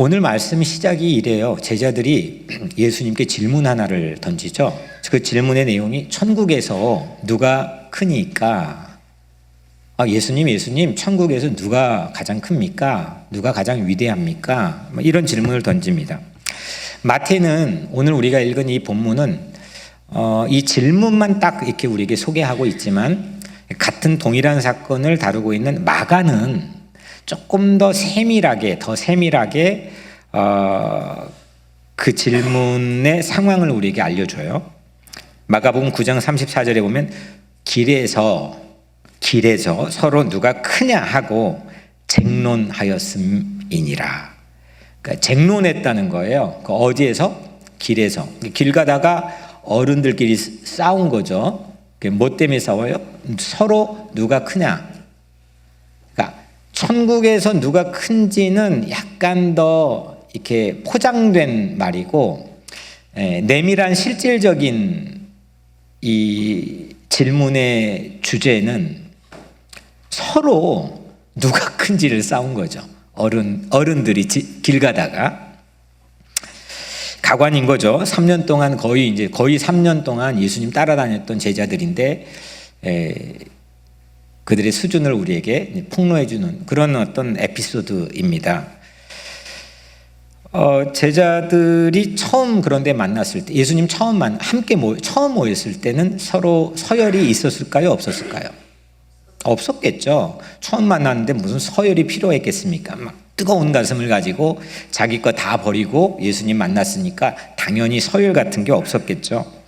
오늘 말씀 시작이 이래요. 제자들이 예수님께 질문 하나를 던지죠. 그 질문의 내용이 천국에서 누가 크니까? 예수님, 천국에서 누가 가장 큽니까? 누가 가장 위대합니까? 이런 질문을 던집니다. 마태는 오늘 우리가 읽은 이 본문은 이 질문만 딱 이렇게 우리에게 소개하고 있지만 같은 동일한 사건을 다루고 있는 마가는 조금 더 세밀하게 그 질문의 상황을 우리에게 알려줘요. 마가복음 9장 34절에 보면 길에서 서로 누가 크냐 하고 쟁론하였음이니라. 그러니까 쟁론했다는 거예요. 어디에서? 길에서. 길 가다가 어른들끼리 싸운 거죠. 뭐 때문에 싸워요? 서로 누가 크냐. 그러니까 천국에서 누가 큰지는 약간 더 이렇게 포장된 말이고, 내밀한 실질적인 이 질문의 주제는 서로 누가 큰지를 싸운 거죠. 어른들이 길 가다가 가관인 거죠. 3년 동안 거의 3년 동안 예수님 따라다녔던 제자들인데 그들의 수준을 우리에게 폭로해 주는 그런 어떤 에피소드입니다. 제자들이 처음 그런데 만났을 때, 예수님 처음 모였을 때는 서로 서열이 있었을까요? 없었을까요? 없었겠죠. 처음 만났는데 무슨 서열이 필요했겠습니까? 막 뜨거운 가슴을 가지고 자기 거 다 버리고 예수님 만났으니까 당연히 서열 같은 게 없었겠죠.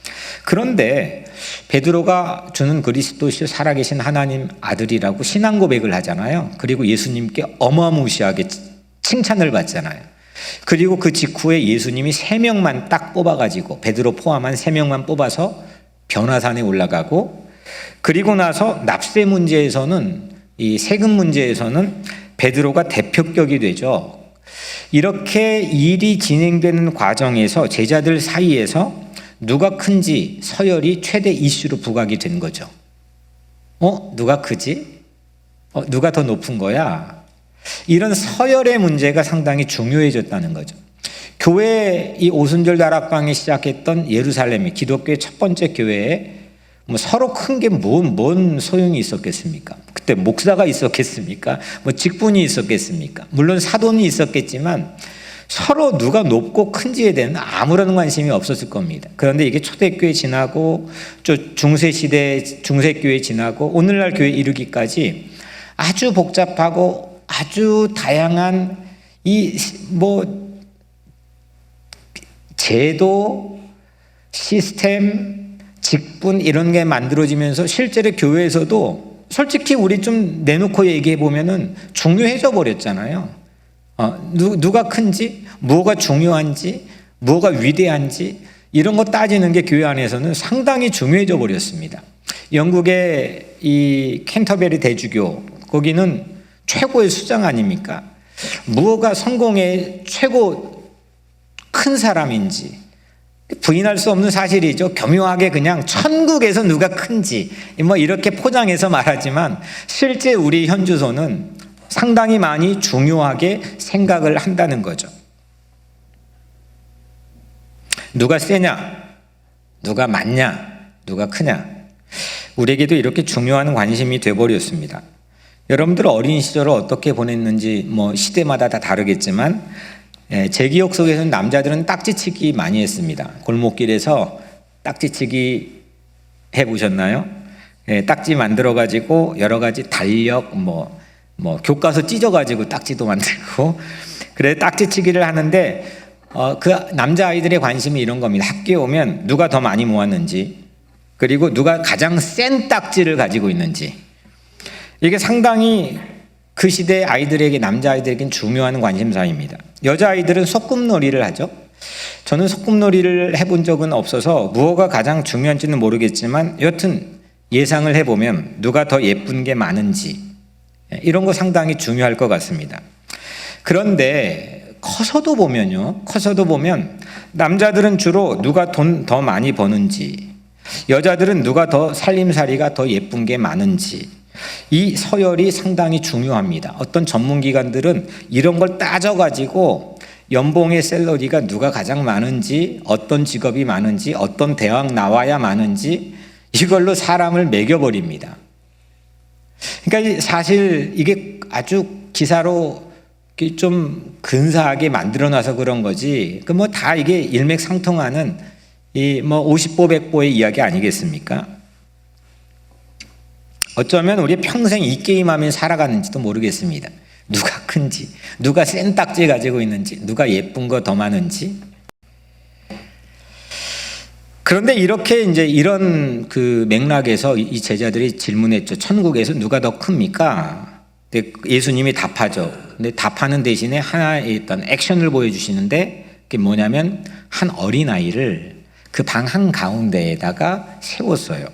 그런데 베드로가 주는 그리스도시요 살아계신 하나님 아들이라고 신앙 고백을 하잖아요. 그리고 예수님께 어마무시하게 칭찬을 받잖아요. 그리고 그 직후에 예수님이 3명만 딱 뽑아가지고, 베드로 포함한 3명만 뽑아서 변화산에 올라가고, 그리고 나서 납세 문제에서는, 이 세금 문제에서는 베드로가 대표격이 되죠. 이렇게 일이 진행되는 과정에서 제자들 사이에서 누가 큰지 서열이 최대 이슈로 부각이 된 거죠. 누가 크지? 누가 더 높은 거야? 이런 서열의 문제가 상당히 중요해졌다는 거죠. 교회 이 오순절 다락방이 시작했던 예루살렘이 기독교의 첫 번째 교회에 서로 큰 게 뭔 소용이 있었겠습니까? 그때 목사가 있었겠습니까? 직분이 있었겠습니까? 물론 사돈이 있었겠지만 서로 누가 높고 큰지에 대한 아무런 관심이 없었을 겁니다. 그런데 이게 초대교회 지나고 중세시대 중세교회 지나고 오늘날 교회 이르기까지 아주 복잡하고 아주 다양한 제도, 시스템, 직분 이런 게 만들어지면서 실제로 교회에서도 솔직히 우리 좀 내놓고 얘기해 보면은 중요해져 버렸잖아요. 누가 큰지, 뭐가 중요한지, 뭐가 위대한지 이런 거 따지는 게 교회 안에서는 상당히 중요해져 버렸습니다. 영국의 이 캔터베리 대주교, 거기는 최고의 수장 아닙니까? 무엇가 성공의 최고 큰 사람인지 부인할 수 없는 사실이죠. 교묘하게 그냥 천국에서 누가 큰지 이렇게 포장해서 말하지만 실제 우리 현주소는 상당히 많이 중요하게 생각을 한다는 거죠. 누가 세냐? 누가 많냐? 누가 크냐? 우리에게도 이렇게 중요한 관심이 돼버렸습니다. 여러분들 어린 시절을 어떻게 보냈는지 시대마다 다 다르겠지만 제 기억 속에서는 남자들은 딱지치기 많이 했습니다. 골목길에서 딱지치기 해보셨나요? 딱지 만들어가지고 여러 가지 달력, 교과서 찢어가지고 딱지도 만들고, 그래 딱지치기를 하는데, 그 남자아이들의 관심이 이런 겁니다. 학교에 오면 누가 더 많이 모았는지, 그리고 누가 가장 센 딱지를 가지고 있는지. 이게 상당히 그 시대 아이들에게, 남자아이들에겐 중요한 관심사입니다. 여자아이들은 소꿉놀이를 하죠. 저는 소꿉놀이를 해본 적은 없어서 무엇가 가장 중요한지는 모르겠지만 여튼 예상을 해보면 누가 더 예쁜 게 많은지 이런 거 상당히 중요할 것 같습니다. 그런데 커서도 보면 남자들은 주로 누가 돈 더 많이 버는지, 여자들은 누가 더 살림살이가 더 예쁜 게 많은지, 이 서열이 상당히 중요합니다. 어떤 전문기관들은 이런 걸 따져가지고 연봉의 샐러리가 누가 가장 많은지, 어떤 직업이 많은지, 어떤 대학 나와야 많은지 이걸로 사람을 매겨버립니다. 그러니까 사실 이게 아주 기사로 좀 근사하게 만들어놔서 그런 거지. 그 뭐 다 이게 일맥상통하는 이 뭐 50보 100보의 이야기 아니겠습니까? 어쩌면 우리 평생 이 게임하면 살아가는지도 모르겠습니다. 누가 큰지, 누가 센 딱지 가지고 있는지, 누가 예쁜 거 더 많은지. 그런데 이렇게 이제 이런 그 맥락에서 이 제자들이 질문했죠. 천국에서 누가 더 큽니까? 근데 예수님이 답하죠. 근데 답하는 대신에 하나의 어떤 액션을 보여주시는데 그게 뭐냐면 한 어린아이를 그 방 한가운데에다가 세웠어요.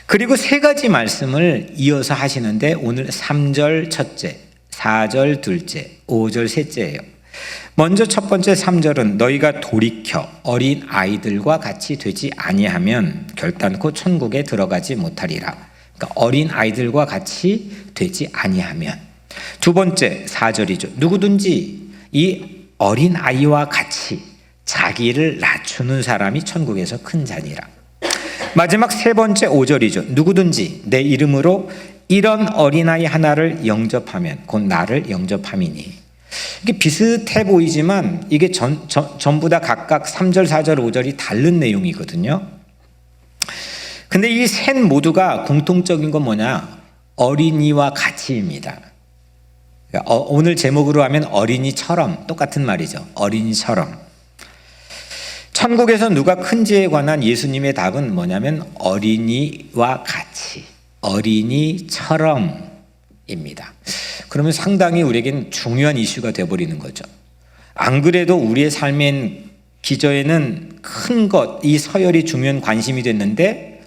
그리고 세 가지 말씀을 이어서 하시는데 오늘 3절 첫째, 4절 둘째, 5절 셋째예요. 먼저 첫 번째 3절은 너희가 돌이켜 어린 아이들과 같이 되지 아니하면 결단코 천국에 들어가지 못하리라. 그러니까 어린 아이들과 같이 되지 아니하면. 두 번째 4절이죠. 누구든지 이 어린 아이와 같이 자기를 낮추는 사람이 천국에서 큰 자니라. 마지막 세 번째 5절이죠. 누구든지 내 이름으로 이런 어린아이 하나를 영접하면 곧 나를 영접함이니. 이게 비슷해 보이지만 이게 전부 다 각각 3절, 4절, 5절이 다른 내용이거든요. 근데 이 셋 모두가 공통적인 건 뭐냐? 어린이와 같이입니다. 오늘 제목으로 하면 어린이처럼, 똑같은 말이죠. 어린이처럼. 천국에서 누가 큰지에 관한 예수님의 답은 뭐냐면 어린이와 같이, 어린이처럼입니다. 그러면 상당히 우리에겐 중요한 이슈가 되어버리는 거죠. 안 그래도 우리의 삶의 기저에는 큰 것, 이 서열이 중요한 관심이 됐는데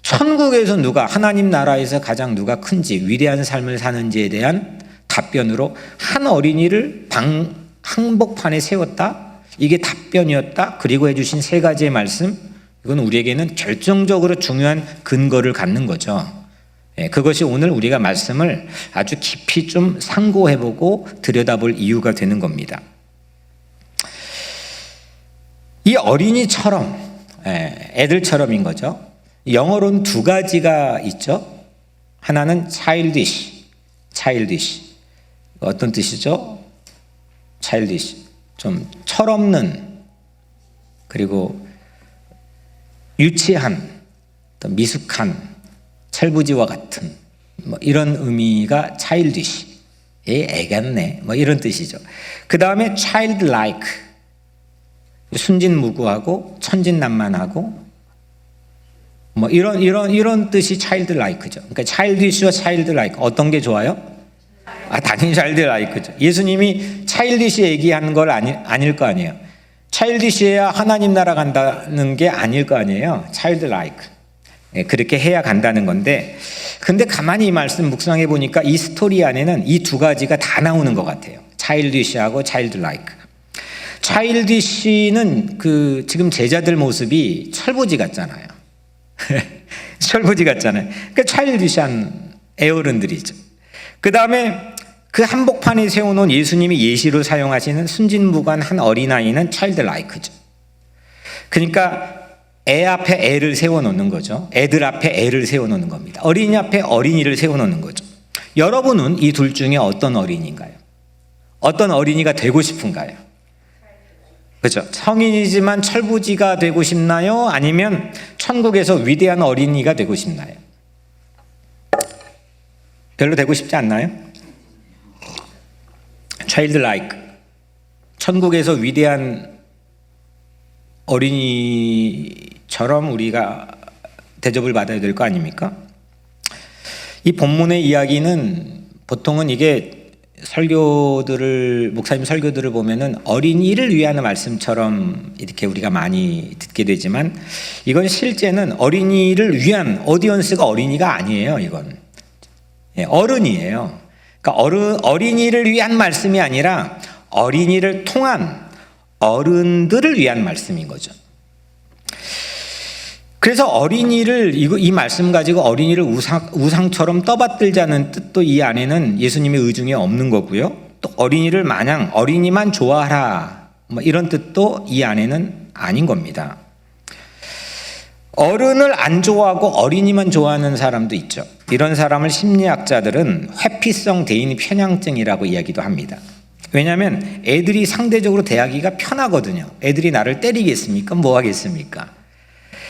천국에서 누가, 하나님 나라에서 가장 누가 큰지, 위대한 삶을 사는지에 대한 답변으로 한 어린이를 방 한복판에 세웠다? 이게 답변이었다. 그리고 해주신 세 가지의 말씀, 이건 우리에게는 결정적으로 중요한 근거를 갖는 거죠. 그것이 오늘 우리가 말씀을 아주 깊이 좀 상고해보고 들여다볼 이유가 되는 겁니다. 이 어린이처럼, 애들처럼인 거죠. 영어로는 두 가지가 있죠. 하나는 childish. 어떤 뜻이죠? childish. 좀 철없는, 그리고 유치한, 미숙한, 철부지와 같은 뭐 이런 의미가 childish, 애 같네, 뭐 이런 뜻이죠. 그 다음에 childlike, 순진무구하고 천진난만하고 뭐 이런 뜻이 childlike죠. 그러니까 childish와 childlike 어떤 게 좋아요? 당연히 childlike죠. 예수님이 childish 얘기하는 걸 아닐 거 아니에요. childish해야 하나님 나라 간다는 게 아닐 거 아니에요. childlike. 그렇게 해야 간다는 건데, 근데 가만히 이 말씀 묵상해 보니까 이 스토리 안에는 이 두 가지가 다 나오는 것 같아요. childish하고 childlike. childish는 그 지금 제자들 모습이 철부지 같잖아요. 철부지 같잖아요. 그러니까 childish한 애어른들이죠. 그 다음에 그 한복판에 세워놓은 예수님이 예시로 사용하시는 순진무구한 한 어린아이는 childlike죠. 그러니까 애 앞에 애를 세워놓는 거죠. 애들 앞에 애를 세워놓는 겁니다. 어린이 앞에 어린이를 세워놓는 거죠. 여러분은 이 둘 중에 어떤 어린이인가요? 어떤 어린이가 되고 싶은가요? 그렇죠. 성인이지만 철부지가 되고 싶나요? 아니면 천국에서 위대한 어린이가 되고 싶나요? 별로 되고 싶지 않나요? childlike. 천국에서 위대한 어린이처럼 우리가 대접을 받아야 될 거 아닙니까? 이 본문의 이야기는 보통은 이게 목사님 설교들을 보면은 어린이를 위한 말씀처럼 이렇게 우리가 많이 듣게 되지만 이건 실제는 어린이를 위한 오디언스가 어린이가 아니에요, 이건. 어른이에요. 그러니까 어린이를 위한 말씀이 아니라 어린이를 통한 어른들을 위한 말씀인 거죠. 그래서 어린이를 이 말씀 가지고 어린이를 우상처럼 떠받들자는 뜻도 이 안에는 예수님의 의중에 없는 거고요. 또 어린이를 마냥 어린이만 좋아하라 뭐 이런 뜻도 이 안에는 아닌 겁니다. 어른을 안 좋아하고 어린이만 좋아하는 사람도 있죠. 이런 사람을 심리학자들은 회피성 대인 편향증이라고 이야기도 합니다. 왜냐하면 애들이 상대적으로 대하기가 편하거든요. 애들이 나를 때리겠습니까? 뭐 하겠습니까?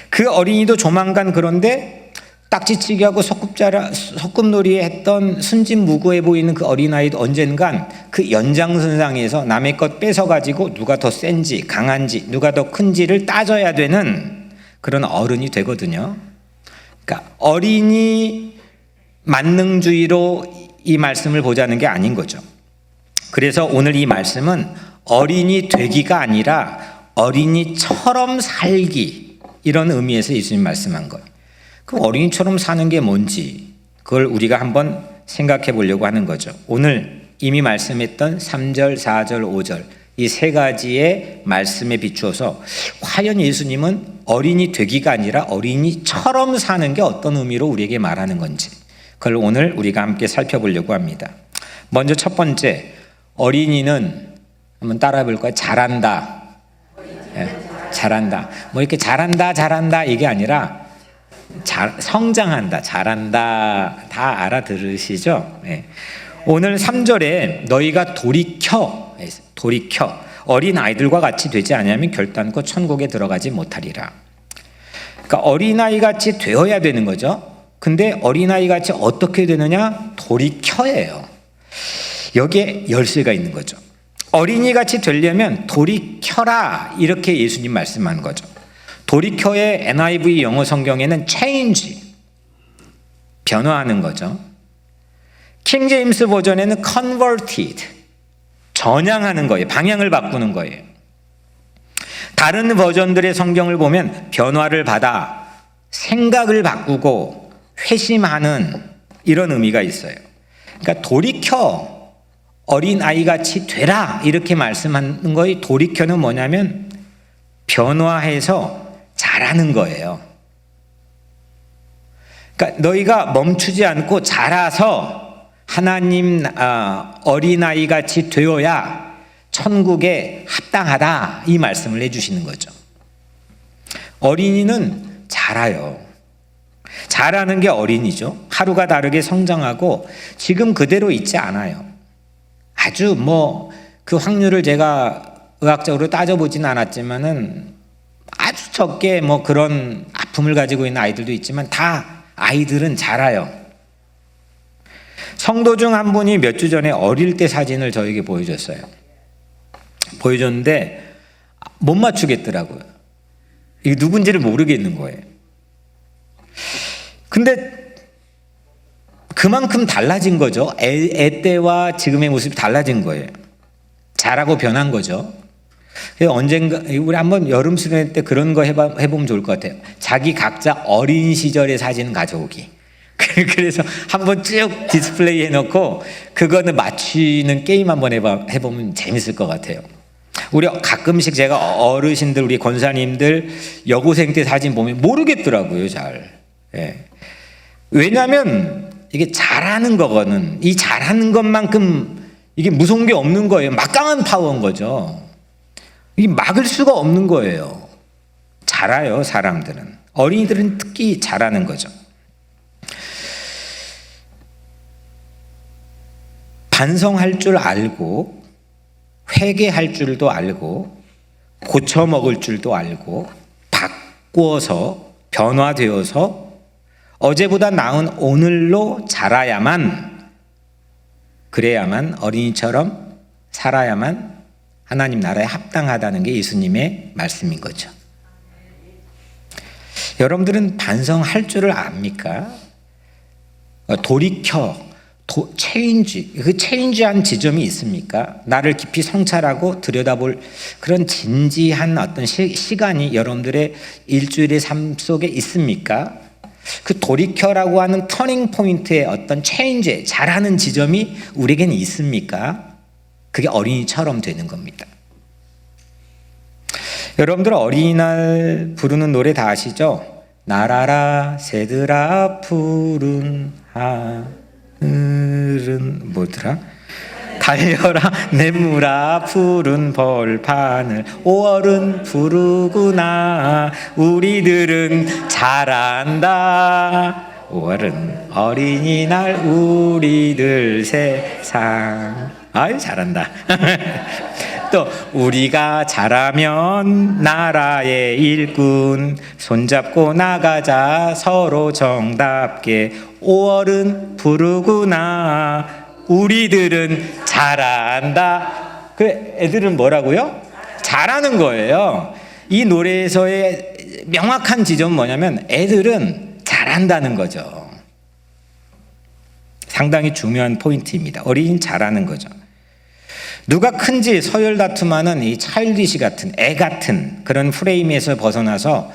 그 어린이도 조만간 그런데 딱지치기 하고 소꿉놀이 했던 순진무구해 보이는 그 어린아이도 언젠간 그 연장선상에서 남의 것 뺏어가지고 누가 더 센지 강한지 누가 더 큰지를 따져야 되는 그런 어른이 되거든요. 그러니까 어린이 만능주의로 이 말씀을 보자는 게 아닌 거죠. 그래서 오늘 이 말씀은 어린이 되기가 아니라 어린이처럼 살기 이런 의미에서 예수님 말씀한 거예요. 그럼 어린이처럼 사는 게 뭔지 그걸 우리가 한번 생각해 보려고 하는 거죠. 오늘 이미 말씀했던 3절, 4절, 5절 이 세 가지의 말씀에 비추어서 과연 예수님은 어린이 되기가 아니라 어린이처럼 사는 게 어떤 의미로 우리에게 말하는 건지 그걸 오늘 우리가 함께 살펴보려고 합니다. 먼저 첫 번째, 어린이는 한번 따라해 볼까요? 잘한다. 예, 잘한다. 뭐 이렇게 잘한다 이게 아니라 성장한다, 잘한다 다 알아들으시죠? 예. 오늘 3절에 너희가 돌이켜 어린 아이들과 같이 되지 아니하면 결단코 천국에 들어가지 못하리라. 그러니까 어린아이 같이 되어야 되는 거죠. 근데 어린아이 같이 어떻게 되느냐? 돌이켜예요. 여기에 열쇠가 있는 거죠. 어린이 같이 되려면 돌이켜라 이렇게 예수님 말씀하는 거죠. 돌이켜의 NIV 영어 성경에는 change, 변화하는 거죠. 킹 제임스 버전에는 converted, 전향하는 거예요. 방향을 바꾸는 거예요. 다른 버전들의 성경을 보면 변화를 받아 생각을 바꾸고 회심하는 이런 의미가 있어요. 그러니까 돌이켜 어린아이같이 되라 이렇게 말씀하는 거예요. 돌이켜는 뭐냐면 변화해서 자라는 거예요. 그러니까 너희가 멈추지 않고 자라서 하나님 어린아이 같이 되어야 천국에 합당하다 이 말씀을 해주시는 거죠. 어린이는 자라요. 자라는 게 어린이죠. 하루가 다르게 성장하고 지금 그대로 있지 않아요. 아주 그 확률을 제가 의학적으로 따져보진 않았지만은 아주 적게 그런 아픔을 가지고 있는 아이들도 있지만 다 아이들은 자라요. 성도 중 한 분이 몇 주 전에 어릴 때 사진을 저에게 보여줬는데 못 맞추겠더라고요. 이게 누군지를 모르겠는 거예요. 근데 그만큼 달라진 거죠. 애 때와 지금의 모습이 달라진 거예요. 자라고 변한 거죠. 그래서 언젠가 우리 한번 여름 수련 때 그런 거 해보면 좋을 것 같아요. 자기 각자 어린 시절의 사진 가져오기. 그래서 한번 쭉 디스플레이 해놓고 그거는 맞추는 게임 한번 해보면 재밌을 것 같아요. 우리 가끔씩 제가 어르신들 우리 권사님들 여고생 때 사진 보면 모르겠더라고요 잘. 예. 왜냐하면 이게 잘하는 거거든. 이 잘하는 것만큼 이게 무서운 게 없는 거예요. 막강한 파워인 거죠. 이게 막을 수가 없는 거예요. 잘해요 사람들은. 어린이들은 특히 잘하는 거죠. 반성할 줄 알고 회개할 줄도 알고 고쳐먹을 줄도 알고 바꾸어서 변화되어서 어제보다 나은 오늘로 자라야만 그래야만 어린이처럼 살아야만 하나님 나라에 합당하다는 게 예수님의 말씀인 거죠. 여러분들은 반성할 줄을 압니까? 돌이켜 체인지, 그 체인지한 지점이 있습니까? 나를 깊이 성찰하고 들여다볼 그런 진지한 어떤 시간이 여러분들의 일주일의 삶 속에 있습니까? 그 돌이켜라고 하는 터닝 포인트의 어떤 체인지, 잘하는 지점이 우리에게는 있습니까? 그게 어린이처럼 되는 겁니다. 여러분들 어린이날 부르는 노래 다 아시죠? 날아라 새들아 푸른 하늘은 뭐더라? 달려라 내물아 푸른 벌판을 5월은 부르구나 우리들은 잘한다 5월은 어린이날 우리들 세상 아유 잘한다 또 우리가 잘하면 나라의 일꾼 손잡고 나가자 서로 정답게 5월은 부르구나 우리들은 잘한다 그 애들은 뭐라고요? 잘하는 거예요. 이 노래에서의 명확한 지점은 뭐냐면 애들은 잘한다는 거죠. 상당히 중요한 포인트입니다. 어린이는 잘하는 거죠. 누가 큰지 서열 다툼하는 이 차일디시 같은 애 같은 그런 프레임에서 벗어나서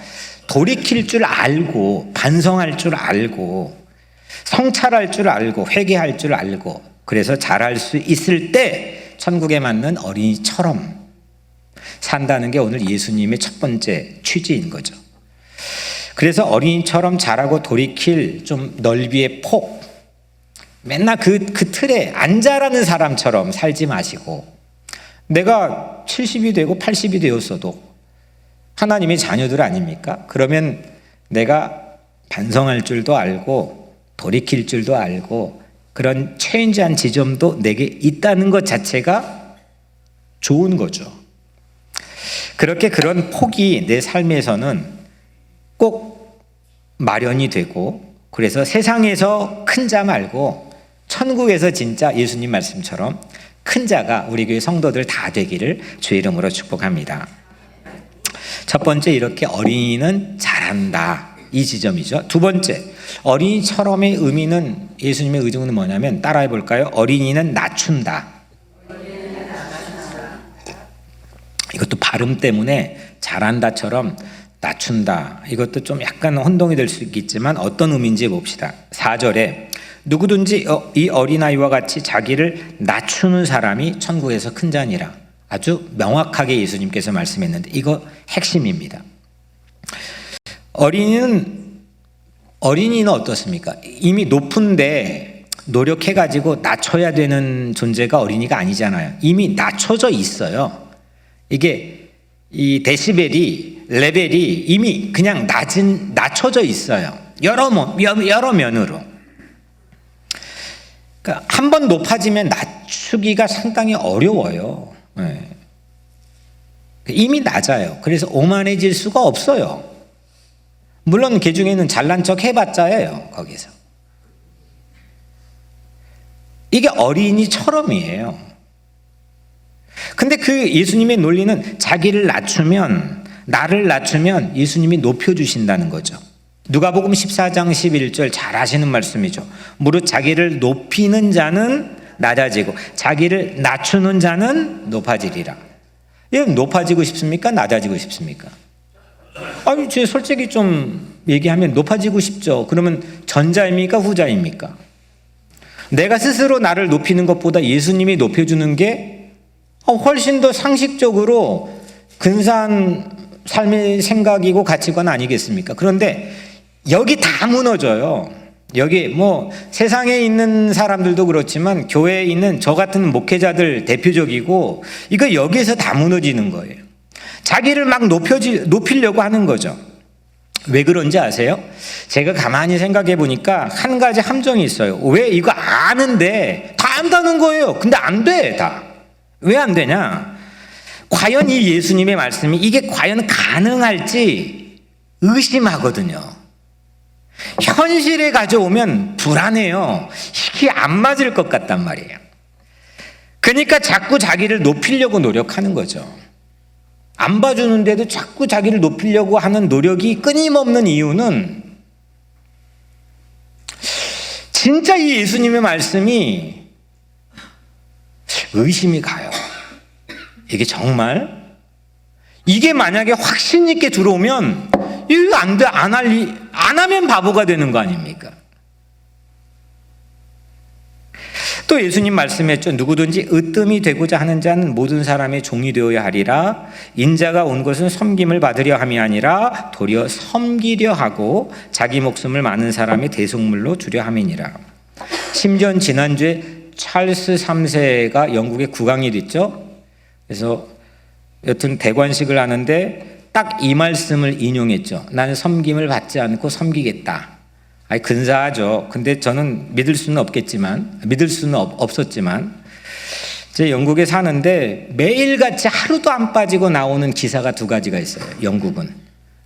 돌이킬 줄 알고 반성할 줄 알고 성찰할 줄 알고 회개할 줄 알고 그래서 잘할 수 있을 때 천국에 맞는 어린이처럼 산다는 게 오늘 예수님의 첫 번째 취지인 거죠. 그래서 어린이처럼 잘하고 돌이킬 좀 넓이의 폭 맨날 그 틀에 안 자라는 사람처럼 살지 마시고 내가 70이 되고 80이 되었어도 하나님의 자녀들 아닙니까? 그러면 내가 반성할 줄도 알고 돌이킬 줄도 알고 그런 체인지한 지점도 내게 있다는 것 자체가 좋은 거죠. 그렇게 그런 폭이 내 삶에서는 꼭 마련이 되고 그래서 세상에서 큰 자 말고 천국에서 진짜 예수님 말씀처럼 큰 자가 우리 교회 성도들 다 되기를 주의 이름으로 축복합니다. 첫 번째 이렇게 어린이는 잘한다 이 지점이죠. 두 번째 어린이처럼의 의미는 예수님의 의중은 뭐냐면 따라해 볼까요? 어린이는 낮춘다. 이것도 발음 때문에 잘한다처럼 낮춘다. 이것도 좀 약간 혼동이 될 수 있겠지만 어떤 의미인지 봅시다. 4절에 누구든지 이 어린아이와 같이 자기를 낮추는 사람이 천국에서 큰 자니라. 아주 명확하게 예수님께서 말씀했는데 이거 핵심입니다. 어린이는 어떻습니까? 이미 높은데 노력해가지고 낮춰야 되는 존재가 어린이가 아니잖아요. 이미 낮춰져 있어요. 이게 이 데시벨이 레벨이 이미 그냥 낮춰져 있어요. 여러 면으로. 그러니까 한 번 높아지면 낮추기가 상당히 어려워요. 네. 이미 낮아요. 그래서 오만해질 수가 없어요. 물론 그 중에는 잘난 척 해봤자예요. 거기서. 이게 어린이처럼이에요. 근데 그 예수님의 논리는 자기를 낮추면 나를 낮추면 예수님이 높여주신다는 거죠. 누가복음 14장 11절 잘 아시는 말씀이죠. 무릇 자기를 높이는 자는 낮아지고 자기를 낮추는 자는 높아지리라. 여러분 높아지고 싶습니까? 낮아지고 싶습니까? 아니 제가 솔직히 좀 얘기하면 높아지고 싶죠. 그러면 전자입니까? 후자입니까? 내가 스스로 나를 높이는 것보다 예수님이 높여주는 게 훨씬 더 상식적으로 근사한 삶의 생각이고 가치관 아니겠습니까? 그런데 여기 다 무너져요. 여기 뭐 세상에 있는 사람들도 그렇지만 교회에 있는 저 같은 목회자들 대표적이고 이거 여기에서 다 무너지는 거예요. 자기를 막 높이려고 하는 거죠. 왜 그런지 아세요? 제가 가만히 생각해 보니까 한 가지 함정이 있어요. 왜 이거 아는데 다 안다는 거예요. 근데 안 돼, 다. 왜 안 되냐? 과연 이 예수님의 말씀이 이게 과연 가능할지 의심하거든요. 현실에 가져오면 불안해요. 이게 안 맞을 것 같단 말이에요. 그러니까 자꾸 자기를 높이려고 노력하는 거죠. 안 봐주는데도 자꾸 자기를 높이려고 하는 노력이 끊임없는 이유는 진짜 이 예수님의 말씀이 의심이 가요. 이게 정말 이게 만약에 확신 있게 들어오면 이거 안 돼, 안 하면 바보가 되는 거 아닙니까? 또 예수님 말씀했죠. 누구든지 으뜸이 되고자 하는 자는 모든 사람의 종이 되어야 하리라. 인자가 온 것은 섬김을 받으려 함이 아니라 도리어 섬기려 하고 자기 목숨을 많은 사람의 대속물로 주려 함이니라. 심지어 지난주에 찰스 3세가 영국의 국왕이 됐죠. 그래서 여튼 대관식을 하는데 딱 이 말씀을 인용했죠. 나는 섬김을 받지 않고 섬기겠다. 아니 근사하죠. 근데 저는 믿을 수는 없었지만 제 영국에 사는데 매일같이 하루도 안 빠지고 나오는 기사가 두 가지가 있어요. 영국은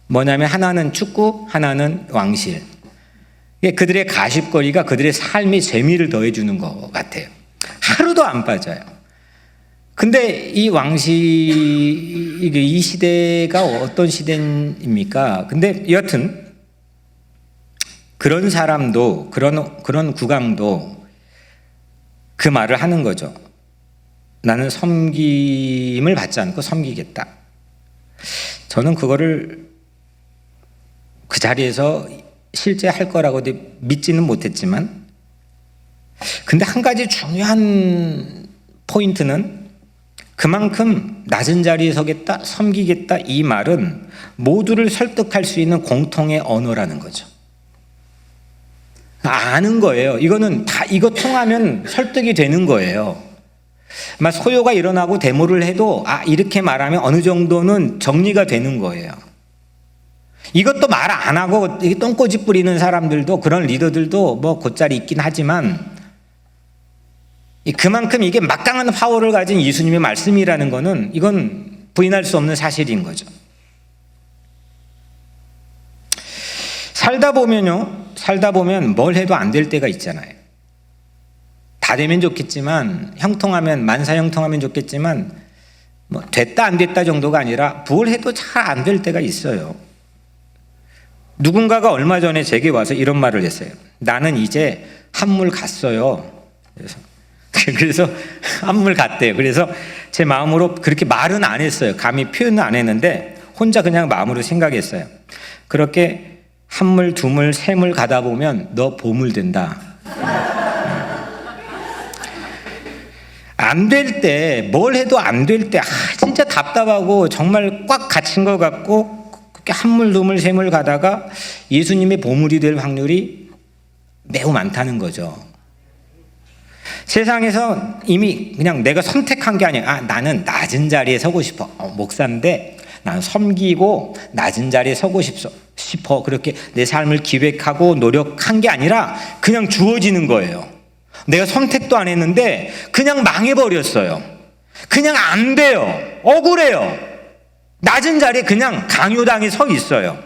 뭐냐면 하나는 축구, 하나는 왕실. 그들의 가십거리가 그들의 삶의 재미를 더해주는 것 같아요. 하루도 안 빠져요. 근데 이 이 시대가 어떤 시대입니까? 근데 여튼 그런 사람도 그런 국왕도 그 말을 하는 거죠. 나는 섬김을 받지 않고 섬기겠다. 저는 그거를 그 자리에서 실제 할 거라고 믿지는 못했지만, 근데 한 가지 중요한 포인트는 그만큼 낮은 자리에 서겠다, 섬기겠다 이 말은 모두를 설득할 수 있는 공통의 언어라는 거죠. 아는 거예요. 이거 통하면 설득이 되는 거예요. 소요가 일어나고 데모를 해도 이렇게 말하면 어느 정도는 정리가 되는 거예요. 이것도 말 안 하고 똥꼬집 부리는 사람들도, 그런 리더들도 뭐 곧자리 있긴 하지만, 그만큼 이게 막강한 파워를 가진 예수님의 말씀이라는 거는 이건 부인할 수 없는 사실인 거죠. 살다 보면 뭘 해도 안 될 때가 있잖아요. 다 되면 좋겠지만, 만사형통하면 좋겠지만, 뭐 됐다 안 됐다 정도가 아니라 뭘 해도 잘 안 될 때가 있어요. 누군가가 얼마 전에 제게 와서 이런 말을 했어요. 나는 이제 한물 갔어요. 그래서 한물 갔대요. 그래서 제 마음으로 그렇게 말은 안 했어요. 감히 표현은 안 했는데 혼자 그냥 마음으로 생각했어요. 그렇게 한물, 두물, 세물 가다 보면 너 보물 된다. 안 될 때, 뭘 해도 안 될 때, 진짜 답답하고 정말 꽉 갇힌 것 같고, 그렇게 한물, 두물, 세물 가다가 예수님의 보물이 될 확률이 매우 많다는 거죠. 세상에서 이미 그냥 내가 선택한 게 아니야. 나는 낮은 자리에 서고 싶어. 목사인데 나는 섬기고 낮은 자리에 서고 싶어. 그렇게 내 삶을 기획하고 노력한 게 아니라 그냥 주어지는 거예요. 내가 선택도 안 했는데 그냥 망해버렸어요. 그냥 안 돼요. 억울해요. 낮은 자리에 그냥 강요당에 서 있어요.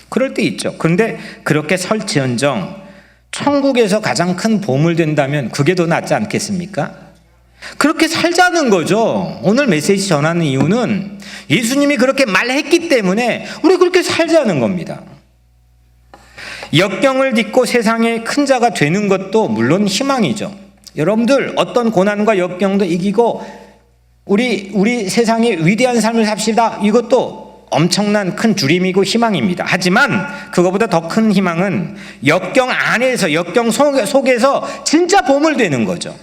그럴 때 있죠. 그런데 그렇게 설지언정 천국에서 가장 큰 보물 된다면 그게 더 낫지 않겠습니까? 그렇게 살자는 거죠. 오늘 메시지 전하는 이유는 예수님이 그렇게 말했기 때문에 우리 그렇게 살자는 겁니다. 역경을 딛고 세상의 큰 자가 되는 것도 물론 희망이죠. 여러분들 어떤 고난과 역경도 이기고 우리 세상의 위대한 삶을 삽시다. 이것도 엄청난 큰 주림이고 희망입니다. 하지만 그거보다 더 큰 희망은 역경 안에서, 역경 속에서 진짜 보물 되는 거죠.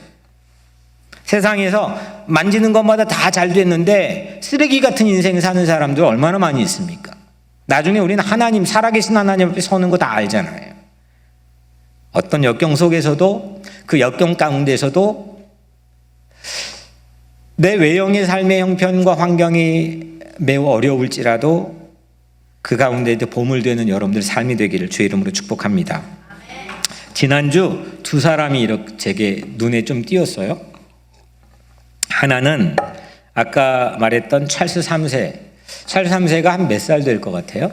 세상에서 만지는 것마다 다 잘 됐는데 쓰레기 같은 인생 사는 사람들 얼마나 많이 있습니까? 나중에 우리는 살아계신 하나님 앞에 서는 거 다 알잖아요. 어떤 역경 속에서도, 그 역경 가운데서도 내 외형의 삶의 형편과 환경이 매우 어려울지라도 그 가운데도 보물되는 여러분들 삶이 되기를 주의 이름으로 축복합니다. 지난주 두 사람이 이렇게 제게 눈에 좀 띄었어요. 하나는 아까 말했던 찰스 3세. 찰스 3세가 한 몇 살 될 것 같아요?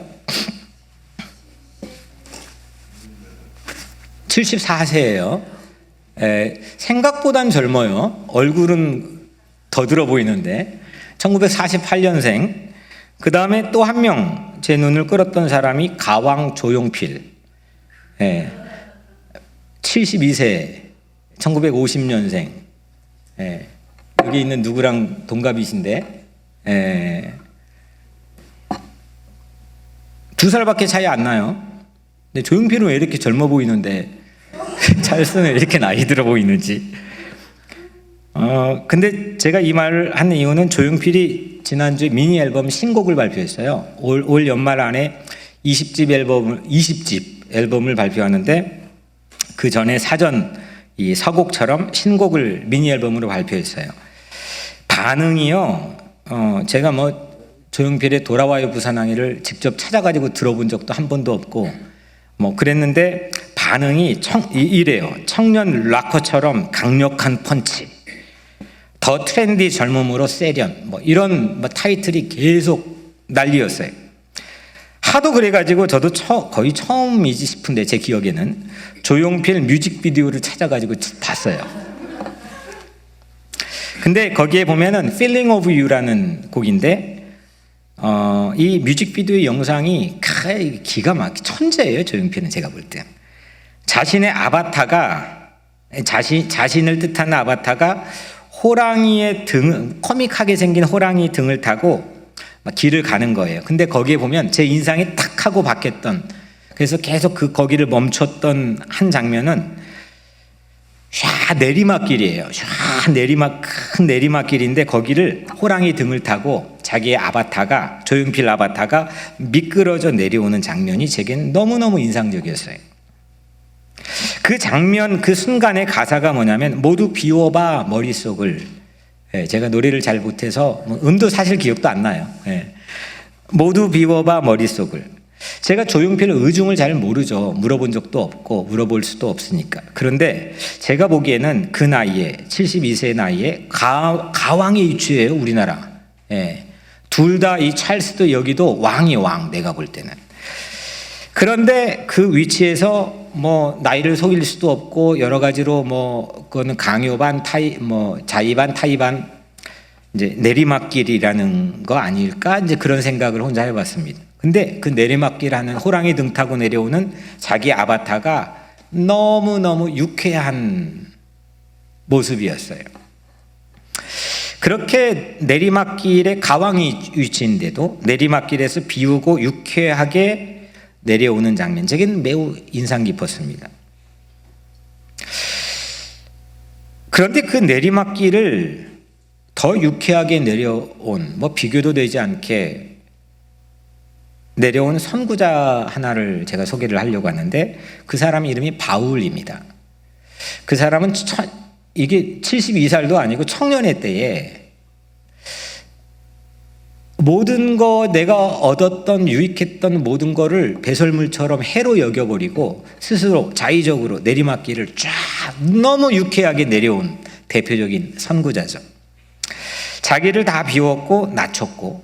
74세예요. 생각보단 젊어요. 얼굴은 더 들어 보이는데 1948년생. 그 다음에 또 한 명 제 눈을 끌었던 사람이 가왕 조용필. 72세, 1950년생. 여기 있는 누구랑 동갑이신데 2살밖에 차이 안 나요. 근데 조용필은 왜 이렇게 젊어 보이는데 찰스는 왜 이렇게 나이 들어 보이는지. 근데 제가 이 말을 하는 이유는 조용필이 지난주에 미니 앨범 신곡을 발표했어요. 올 연말 안에 20집 앨범을 발표하는데 그 전에 사전 이 서곡처럼 신곡을 미니 앨범으로 발표했어요. 반응이요. 제가 뭐 조용필의 돌아와요 부산항이를 직접 찾아가지고 들어본 적도 한 번도 없고 뭐 그랬는데 반응이 이래요. 청년 락커처럼 강력한 펀치, 더 트렌디 젊음으로 세련, 뭐 이런 뭐 타이틀이 계속 난리였어요. 하도 그래가지고 저도 거의 처음이지 싶은데 제 기억에는 조용필 뮤직비디오를 찾아가지고 봤어요. 근데 거기에 보면은 Feeling of You라는 곡인데 이 뮤직비디오 영상이 기가 막히게 천재예요. 조용필은 제가 볼 때. 자신의 아바타가 자신을 뜻하는 아바타가 호랑이의 코믹하게 생긴 호랑이 등을 타고 막 길을 가는 거예요. 근데 거기에 보면 제 인상이 탁 하고 바뀌었던, 그래서 계속 거기를 멈췄던 한 장면은 샤 내리막길이에요. 샤 큰 내리막길인데 거기를 호랑이 등을 타고 자기의 아바타가, 조용필 아바타가 미끄러져 내려오는 장면이 제겐 너무너무 인상적이었어요. 그 장면, 그 순간의 가사가 뭐냐면 모두 비워봐 머릿속을. 제가 노래를 잘 못해서 음도 사실 기억도 안 나요. 모두 비워봐 머릿속을. 제가 조용필 의중을 잘 모르죠. 물어본 적도 없고 물어볼 수도 없으니까. 그런데 제가 보기에는 그 나이에 72세 나이에 가왕의 위치예요. 우리나라. 둘 다 이 찰스도 여기도 왕이 왕, 내가 볼 때는. 그런데 그 위치에서 뭐 나이를 속일 수도 없고 여러 가지로 뭐 그거는 강요반 자의반 타의반 이제 내리막길이라는 거 아닐까 이제 그런 생각을 혼자 해봤습니다. 근데 그 내리막길하는 호랑이 등 타고 내려오는 자기 아바타가 너무너무 유쾌한 모습이었어요. 그렇게 내리막길에 가왕이 위치인데도 내리막길에서 비우고 유쾌하게 내려오는 장면, 제게는 매우 인상 깊었습니다. 그런데 그 내리막길을 더 유쾌하게 내려온, 뭐 비교도 되지 않게 내려온 선구자 하나를 제가 소개를 하려고 하는데 그 사람 이름이 바울입니다. 그 사람은 이게 72살도 아니고 청년의 때에 모든 거 내가 얻었던 유익했던 모든 거를 배설물처럼 해로 여겨버리고 스스로 자의적으로 내리막길을 쫙 너무 유쾌하게 내려온 대표적인 선구자죠. 자기를 다 비웠고 낮췄고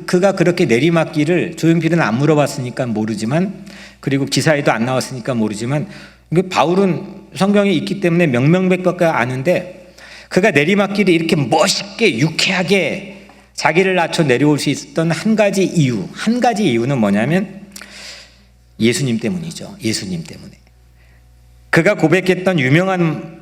그가 그렇게 내리막길을 조용필은 안 물어봤으니까 모르지만 그리고 기사에도 안 나왔으니까 모르지만 바울은 성경에 있기 때문에 명명백백하게 아는데 그가 내리막길을 이렇게 멋있게 유쾌하게 자기를 낮춰 내려올 수 있었던 한 가지 이유는 뭐냐면 예수님 때문이죠. 예수님 때문에. 그가 고백했던 유명한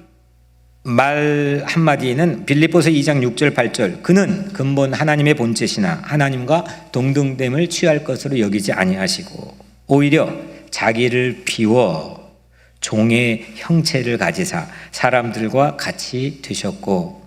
말 한마디는 빌립보서 2장 6절 8절 그는 근본 하나님의 본체시나 하나님과 동등됨을 취할 것으로 여기지 아니하시고 오히려 자기를 비워 종의 형체를 가지사 사람들과 같이 되셨고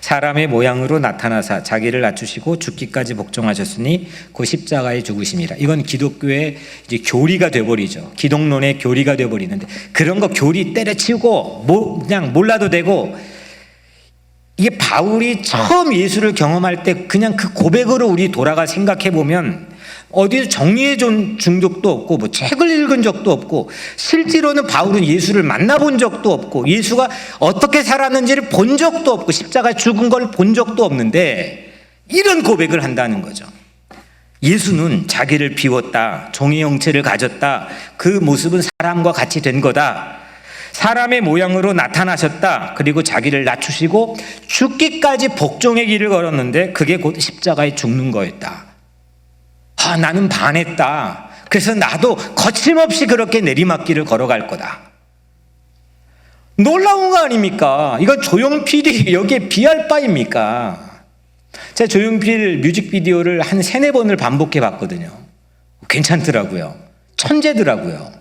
사람의 모양으로 나타나사 자기를 낮추시고 죽기까지 복종하셨으니 그 십자가에 죽으심이라. 이건 기독교의 이제 교리가 돼버리죠. 기독론의 교리가 돼버리는데 그런 거 교리 때려치우고 그냥 몰라도 되고, 이게 바울이 처음 예수를 경험할 때 그냥 그 고백으로 우리 돌아가 생각해 보면 어디서 정리해 준 적도 없고 뭐 책을 읽은 적도 없고 실제로는 바울은 예수를 만나본 적도 없고 예수가 어떻게 살았는지를 본 적도 없고 십자가 죽은 걸 본 적도 없는데 이런 고백을 한다는 거죠. 예수는 자기를 비웠다. 종의 형체를 가졌다. 그 모습은 사람과 같이 된 거다. 사람의 모양으로 나타나셨다. 그리고 자기를 낮추시고 죽기까지 복종의 길을 걸었는데 그게 곧 십자가에 죽는 거였다. 나는 반했다. 그래서 나도 거침없이 그렇게 내리막길을 걸어갈 거다. 놀라운 거 아닙니까? 이건 조용필이 여기에 비할 바입니까? 제가 조용필 뮤직비디오를 한 3-4번을 반복해 봤거든요. 괜찮더라고요. 천재더라고요.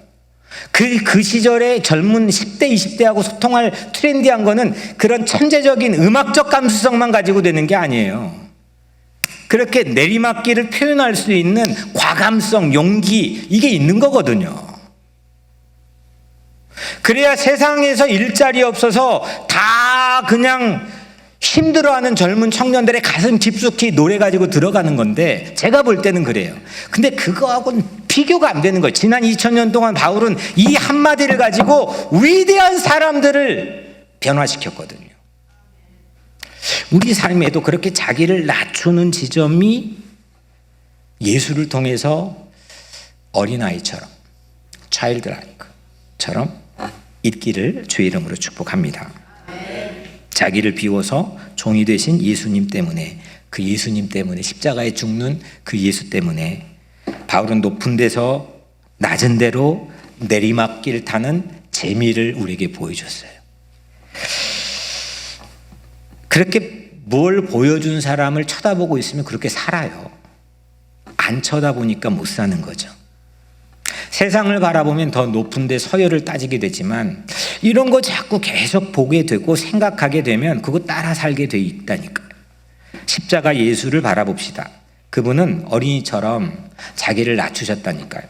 그 시절에 젊은 10대, 20대하고 소통할 트렌디한 거는 그런 천재적인 음악적 감수성만 가지고 되는 게 아니에요. 그렇게 내리막길을 표현할 수 있는 과감성, 용기, 이게 있는 거거든요. 그래야 세상에서 일자리 없어서 다 그냥 힘들어하는 젊은 청년들의 가슴 깊숙이 노래 가지고 들어가는 건데, 제가 볼 때는 그래요. 근데 그거하고는 비교가 안 되는 거예요. 지난 2000년 동안 바울은 이 한마디를 가지고 위대한 사람들을 변화시켰거든요. 우리 삶에도 그렇게 자기를 낮추는 지점이 예수를 통해서 어린아이처럼, 차일드라이크처럼 있기를 주의 이름으로 축복합니다. 자기를 비워서 종이 되신 예수님 때문에, 그 예수님 때문에, 십자가에 죽는 그 예수 때문에 바울은 높은 데서 낮은 데로 내리막길 타는 재미를 우리에게 보여줬어요. 그렇게 뭘 보여준 사람을 쳐다보고 있으면 그렇게 살아요. 안 쳐다보니까 못 사는 거죠. 세상을 바라보면 더 높은 데 서열을 따지게 되지만, 이런 거 자꾸 계속 보게 되고 생각하게 되면 그거 따라 살게 돼 있다니까요. 십자가 예수를 바라봅시다. 그분은 어린이처럼 자기를 낮추셨다니까요.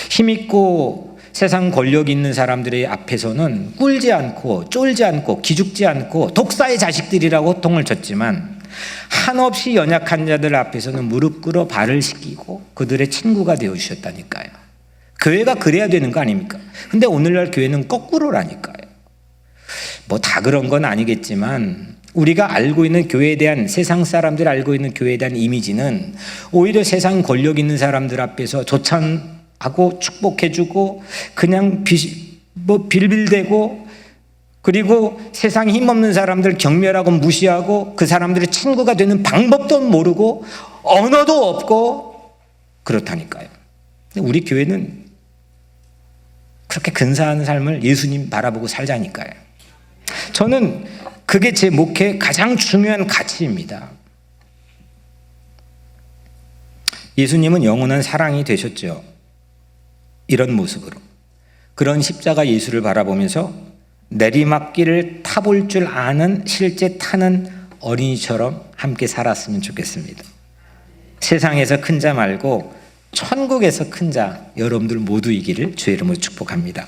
힘있고 세상 권력 있는 사람들의 앞에서는 꿀지 않고 쫄지 않고 기죽지 않고 독사의 자식들이라고 호통을 쳤지만, 한없이 연약한 자들 앞에서는 무릎 꿇어 발을 씻기고 그들의 친구가 되어주셨다니까요. 교회가 그래야 되는 거 아닙니까? 근데 오늘날 교회는 거꾸로라니까요. 뭐 다 그런 건 아니겠지만, 우리가 알고 있는 교회에 대한, 세상 사람들 알고 있는 교회에 대한 이미지는 오히려 세상 권력 있는 사람들 앞에서 조찬하고 축복해주고 그냥 빌빌대고, 그리고 세상에 힘없는 사람들 경멸하고 무시하고 그 사람들의 친구가 되는 방법도 모르고 언어도 없고 그렇다니까요. 우리 교회는 그렇게 근사한 삶을 예수님 바라보고 살자니까요. 저는 그게 제 목회의 가장 중요한 가치입니다. 예수님은 영원한 사랑이 되셨죠. 이런 모습으로. 그런 십자가 예수를 바라보면서 내리막길을 타볼 줄 아는, 실제 타는 어린이처럼 함께 살았으면 좋겠습니다. 세상에서 큰 자 말고 천국에서 큰 자, 여러분들 모두이기를 주의 이름으로 축복합니다.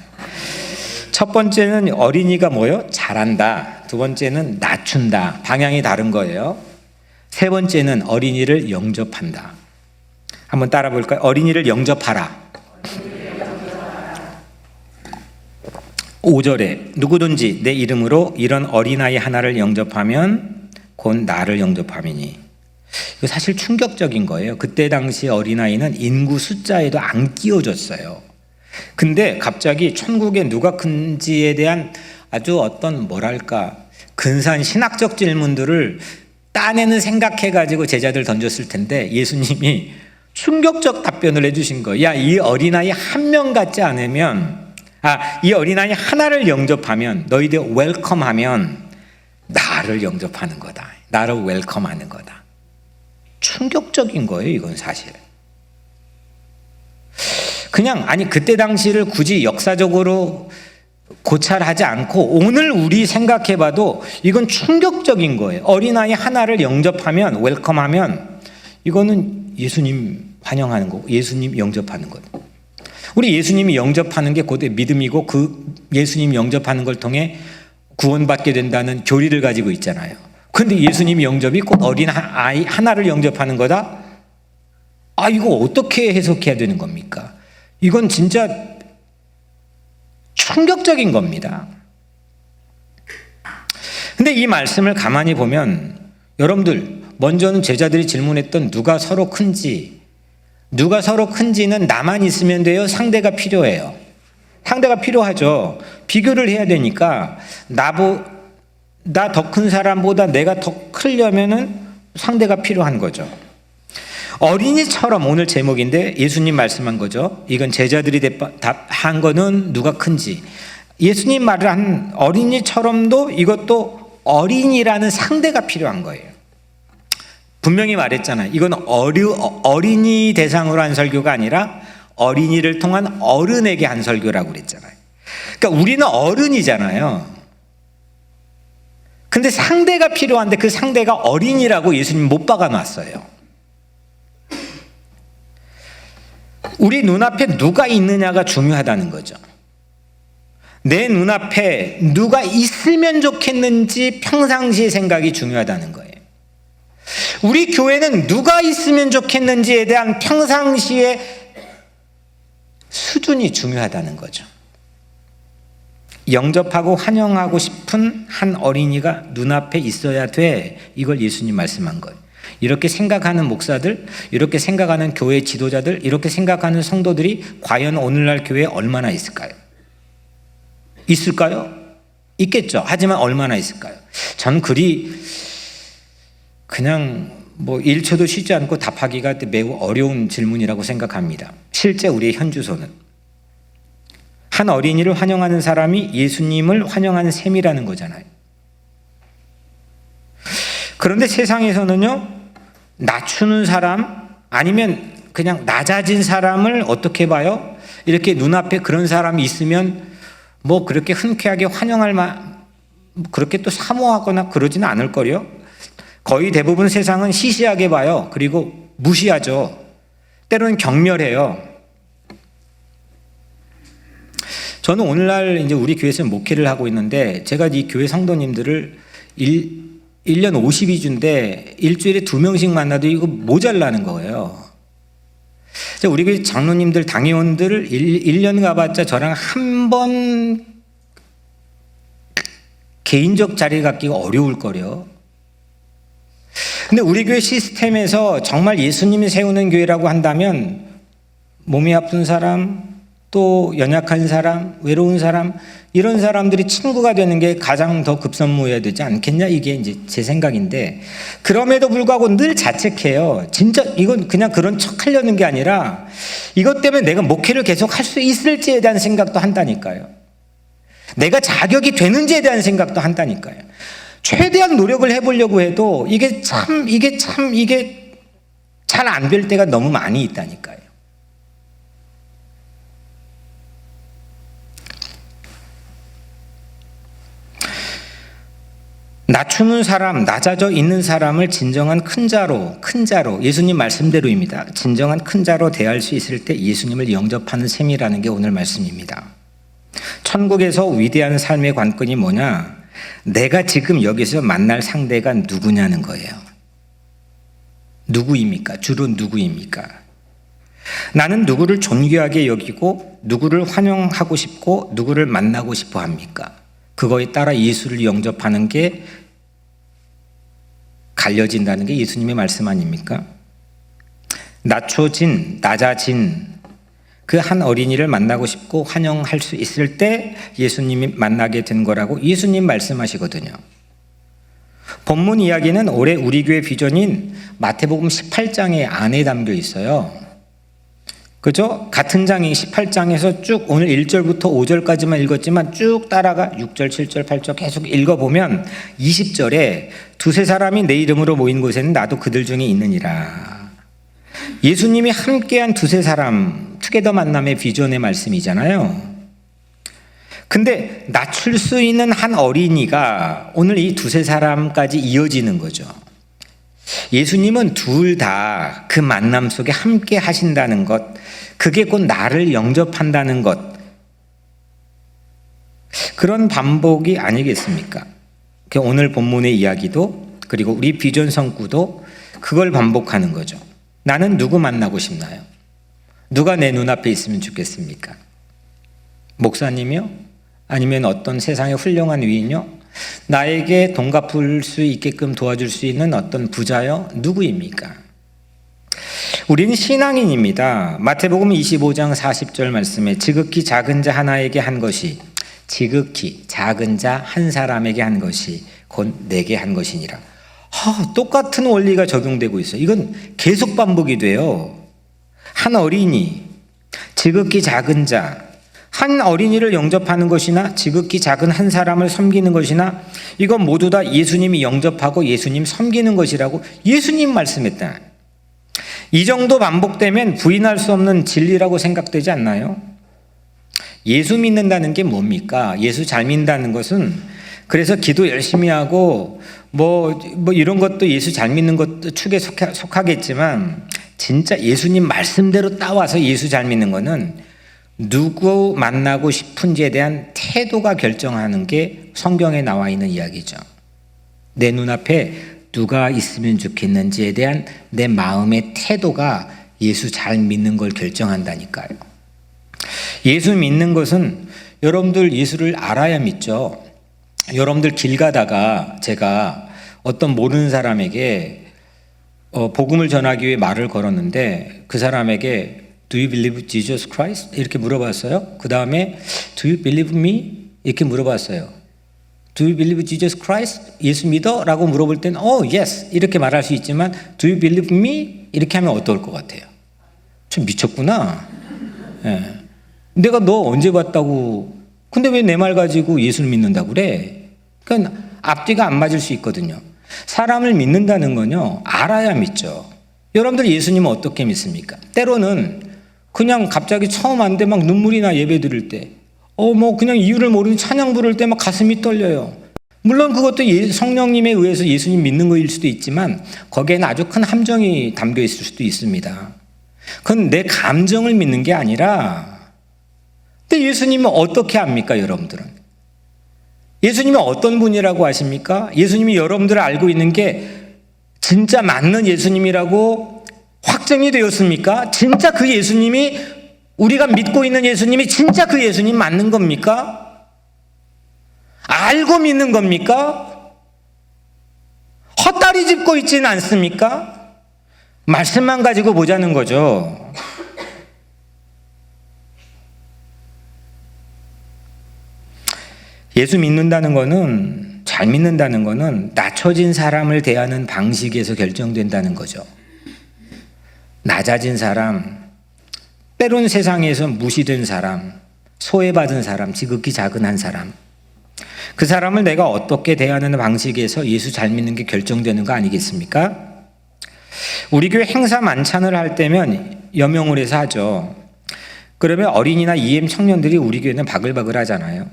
첫 번째는 어린이가 뭐예요? 잘한다. 두 번째는 낮춘다. 방향이 다른 거예요. 세 번째는 어린이를 영접한다. 한번 따라 볼까요? 어린이를 영접하라. 5절에 누구든지 내 이름으로 이런 어린아이 하나를 영접하면 곧 나를 영접함이니. 이거 사실 충격적인 거예요. 그때 당시 어린아이는 인구 숫자에도 안 끼워졌어요. 근데 갑자기 천국에 누가 큰지에 대한 아주 어떤 뭐랄까 근사한 신학적 질문들을 딴에는 생각해가지고 제자들 던졌을 텐데, 예수님이 충격적 답변을 해주신 거예요. 야, 이 어린아이 한 명 같지 않으면, 이 어린아이 하나를 영접하면, 너희들 웰컴하면 나를 영접하는 거다. 나를 웰컴하는 거다. 충격적인 거예요, 이건 사실. 그냥, 아니, 그때 당시를 굳이 역사적으로 고찰하지 않고 오늘 우리 생각해봐도 이건 충격적인 거예요. 어린아이 하나를 영접하면, 웰컴하면, 이거는 예수님 환영하는 거고, 예수님 영접하는 거다. 우리 예수님이 영접하는 게 곧 믿음이고, 그 예수님 영접하는 걸 통해 구원받게 된다는 교리를 가지고 있잖아요. 그런데 예수님 영접이 꼭 어린 아이 하나를 영접하는 거다? 이거 어떻게 해석해야 되는 겁니까? 이건 진짜 충격적인 겁니다. 근데 이 말씀을 가만히 보면, 여러분들, 먼저는 제자들이 질문했던 누가 서로 큰지는 나만 있으면 돼요? 상대가 필요해요? 상대가 필요하죠. 비교를 해야 되니까 나 더 큰 사람보다 내가 더 크려면은 상대가 필요한 거죠. 어린이처럼, 오늘 제목인데 예수님 말씀한 거죠. 이건 제자들이 한 거는 누가 큰지. 예수님 말을 한 어린이처럼도 이것도 어린이라는 상대가 필요한 거예요. 분명히 말했잖아요. 이건 어린이 대상으로 한 설교가 아니라 어린이를 통한 어른에게 한 설교라고 그랬잖아요. 그러니까 우리는 어른이잖아요. 근데 상대가 필요한데 그 상대가 어린이라고 예수님 못 박아놨어요. 우리 눈앞에 누가 있느냐가 중요하다는 거죠. 내 눈앞에 누가 있으면 좋겠는지 평상시의 생각이 중요하다는 거예요. 우리 교회는 누가 있으면 좋겠는지에 대한 평상시의 수준이 중요하다는 거죠. 영접하고 환영하고 싶은 한 어린이가 눈앞에 있어야 돼. 이걸 예수님 말씀한 거예요. 이렇게 생각하는 목사들, 이렇게 생각하는 교회 지도자들, 이렇게 생각하는 성도들이 과연 오늘날 교회에 얼마나 있을까요? 있을까요? 있겠죠. 하지만 얼마나 있을까요? 전 그냥 1초도 쉬지 않고 답하기가 매우 어려운 질문이라고 생각합니다. 실제 우리의 현주소는 한 어린이를 환영하는 사람이 예수님을 환영하는 셈이라는 거잖아요. 그런데 세상에서는요, 낮추는 사람 아니면 그냥 낮아진 사람을 어떻게 봐요? 이렇게 눈앞에 그런 사람이 있으면 그렇게 흔쾌하게 환영할 그렇게 또 사모하거나 그러지는 않을 거요. 거의 대부분 세상은 시시하게 봐요. 그리고 무시하죠. 때로는 경멸해요. 저는 오늘날 이제 우리 교회에서 목회를 하고 있는데, 제가 이 교회 성도님들을 1년 52주인데 일주일에 2명씩 만나도 이거 모자라는 거예요. 우리 교회 장로님들, 당회원들 1년 가봤자 저랑 한 번 개인적 자리 갖기가 어려울 거려. 근데 우리 교회 시스템에서 정말 예수님이 세우는 교회라고 한다면 몸이 아픈 사람, 또 연약한 사람, 외로운 사람, 이런 사람들이 친구가 되는 게 가장 더 급선무해야 되지 않겠냐, 이게 이제 제 생각인데, 그럼에도 불구하고 늘 자책해요. 진짜 이건 그냥 그런 척 하려는 게 아니라 이것 때문에 내가 목회를 계속 할 수 있을지에 대한 생각도 한다니까요. 내가 자격이 되는지에 대한 생각도 한다니까요. 최대한 노력을 해보려고 해도 이게 잘 안 될 때가 너무 많이 있다니까요. 낮추는 사람, 낮아져 있는 사람을 진정한 큰 자로, 예수님 말씀대로입니다. 진정한 큰 자로 대할 수 있을 때 예수님을 영접하는 셈이라는 게 오늘 말씀입니다. 천국에서 위대한 삶의 관건이 뭐냐? 내가 지금 여기서 만날 상대가 누구냐는 거예요. 누구입니까? 주로 누구입니까? 나는 누구를 존귀하게 여기고 누구를 환영하고 싶고 누구를 만나고 싶어 합니까? 그거에 따라 예수를 영접하는 게 갈려진다는 게 예수님의 말씀 아닙니까? 낮춰진, 낮아진 그 한 어린이를 만나고 싶고 환영할 수 있을 때 예수님이 만나게 된 거라고 예수님 말씀하시거든요. 본문 이야기는 올해 우리 교회 비전인 마태복음 18장의 안에 담겨 있어요. 그죠? 같은 장이 18장에서 쭉 오늘 1절부터 5절까지만 읽었지만 쭉 따라가 6절, 7절, 8절 계속 읽어보면 20절에 두세 사람이 내 이름으로 모인 곳에는 나도 그들 중에 있느니라. 예수님이 함께한 두세 사람, 투게더 만남의 비전의 말씀이잖아요. 근데 낮출 수 있는 한 어린이가 오늘 이 두세 사람까지 이어지는 거죠. 예수님은 둘 다 그 만남 속에 함께 하신다는 것, 그게 곧 나를 영접한다는 것, 그런 반복이 아니겠습니까? 오늘 본문의 이야기도 그리고 우리 비전 성구도 그걸 반복하는 거죠. 나는 누구 만나고 싶나요? 누가 내 눈앞에 있으면 좋겠습니까? 목사님이요? 아니면 어떤 세상의 훌륭한 위인요? 나에게 돈 갚을 수 있게끔 도와줄 수 있는 어떤 부자요? 누구입니까? 우리는 신앙인입니다. 마태복음 25장 40절 말씀에 지극히 작은 자 하나에게 한 것이, 지극히 작은 자 한 사람에게 한 것이 곧 내게 한 것이니라. 똑같은 원리가 적용되고 있어요. 이건 계속 반복이 돼요. 한 어린이, 지극히 작은 자, 한 어린이를 영접하는 것이나 지극히 작은 한 사람을 섬기는 것이나 이건 모두 다 예수님이 영접하고 예수님 섬기는 것이라고 예수님 말씀했다. 이 정도 반복되면 부인할 수 없는 진리라고 생각되지 않나요? 예수 믿는다는 게 뭡니까? 예수 잘 믿는다는 것은 그래서 기도 열심히 하고 뭐 이런 것도 예수 잘 믿는 것도 축에 속하겠지만 진짜 예수님 말씀대로 따와서 예수 잘 믿는 거는 누구 만나고 싶은지에 대한 태도가 결정하는 게 성경에 나와 있는 이야기죠. 내 눈앞에 누가 있으면 좋겠는지에 대한 내 마음의 태도가 예수 잘 믿는 걸 결정한다니까요. 예수 믿는 것은 여러분들 예수를 알아야 믿죠. 여러분들 길 가다가 제가 어떤 모르는 사람에게 복음을 전하기 위해 말을 걸었는데 그 사람에게 Do you believe Jesus Christ? 이렇게 물어봤어요. 그 다음에 Do you believe me? 이렇게 물어봤어요. Do you believe Jesus Christ? 예수 믿어? 라고 물어볼 때는 yes 이렇게 말할 수 있지만 Do you believe me? 이렇게 하면 어떨 것 같아요? 좀 미쳤구나. 예. 내가 너 언제 봤다고 근데 왜 내 말 가지고 예수를 믿는다고 그래? 그러니까 앞뒤가 안 맞을 수 있거든요. 사람을 믿는다는 건요 알아야 믿죠. 여러분들 예수님은 어떻게 믿습니까? 때로는 그냥 갑자기 처음 왔는데 막 눈물이 나 예배 드릴 때 그냥 이유를 모르는 찬양 부를 때 막 가슴이 떨려요. 물론 그것도 성령님에 의해서 예수님 믿는 거일 수도 있지만 거기에는 아주 큰 함정이 담겨 있을 수도 있습니다. 그건 내 감정을 믿는 게 아니라 근데 예수님은 어떻게 합니까 여러분들은? 예수님이 어떤 분이라고 아십니까? 예수님이 여러분들을 알고 있는 게 진짜 맞는 예수님이라고 확정이 되었습니까? 진짜 그 예수님이 우리가 믿고 있는 예수님이 진짜 그 예수님 맞는 겁니까? 알고 믿는 겁니까? 헛다리 짚고 있지는 않습니까? 말씀만 가지고 보자는 거죠. 예수 믿는다는 거는 잘 믿는다는 거는 낮춰진 사람을 대하는 방식에서 결정된다는 거죠. 낮아진 사람, 때론 세상에서 무시된 사람, 소외받은 사람, 지극히 작은 한 사람 그 사람을 내가 어떻게 대하는 방식에서 예수 잘 믿는 게 결정되는 거 아니겠습니까? 우리 교회 행사 만찬을 할 때면 여명을 해서 하죠. 그러면 어린이나 EM 청년들이 우리 교회는 바글바글 하잖아요.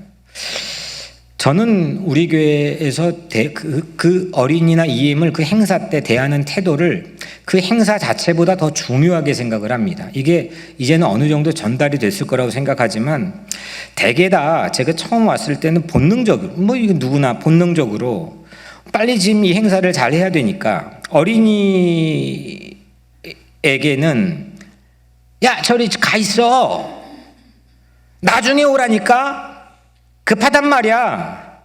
저는 우리 교회에서 그 어린이나 EM을 그 행사 때 대하는 태도를 그 행사 자체보다 더 중요하게 생각을 합니다. 이게 이제는 어느 정도 전달이 됐을 거라고 생각하지만 대개 다 제가 처음 왔을 때는 본능적으로 이거 누구나 본능적으로 빨리 지금 이 행사를 잘 해야 되니까 어린이에게는 야 저리 가 있어 나중에 오라니까 급하단 말이야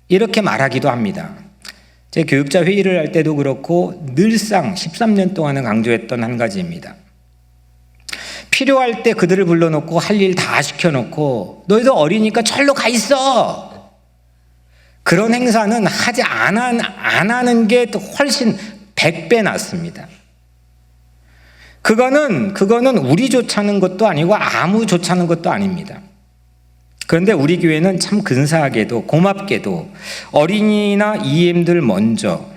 이렇게 말하기도 합니다. 제 교육자 회의를 할 때도 그렇고 늘상 13년 동안은 강조했던 한 가지입니다. 필요할 때 그들을 불러놓고 할 일 다 시켜놓고 너희도 어리니까 절로 가 있어 그런 행사는 하지 안 하는 게 훨씬 100배 낫습니다. 그거는 우리 좋자는 것도 아니고 아무 좋자는 것도 아닙니다. 그런데 우리 교회는 참 근사하게도 고맙게도 어린이나 EM들 먼저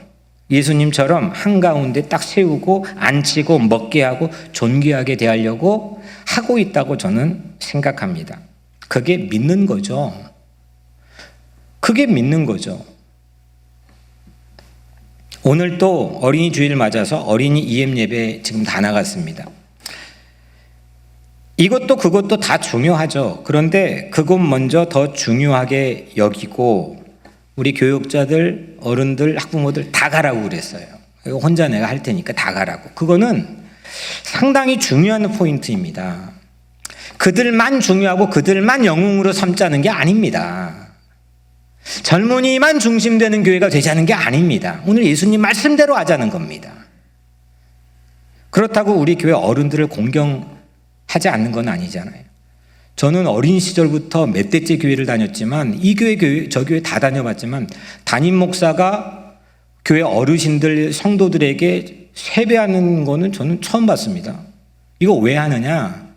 예수님처럼 한가운데 딱 세우고 앉히고 먹게 하고 존귀하게 대하려고 하고 있다고 저는 생각합니다. 그게 믿는 거죠. 그게 믿는 거죠. 오늘 또 어린이 주일 맞아서 어린이 EM 예배 지금 다 나갔습니다. 이것도 그것도 다 중요하죠. 그런데 그것 먼저 더 중요하게 여기고 우리 교육자들, 어른들, 학부모들 다 가라고 그랬어요. 혼자 내가 할 테니까 다 가라고. 그거는 상당히 중요한 포인트입니다. 그들만 중요하고 그들만 영웅으로 삼자는 게 아닙니다. 젊은이만 중심되는 교회가 되자는 게 아닙니다. 오늘 예수님 말씀대로 하자는 겁니다. 그렇다고 우리 교회 어른들을 공경하지 않는 건 아니잖아요. 저는 어린 시절부터 몇 대째 교회를 다녔지만 이 교회 저 교회 다 다녀봤지만 담임 목사가 교회 어르신들 성도들에게 세배하는 거는 저는 처음 봤습니다. 이거 왜 하느냐?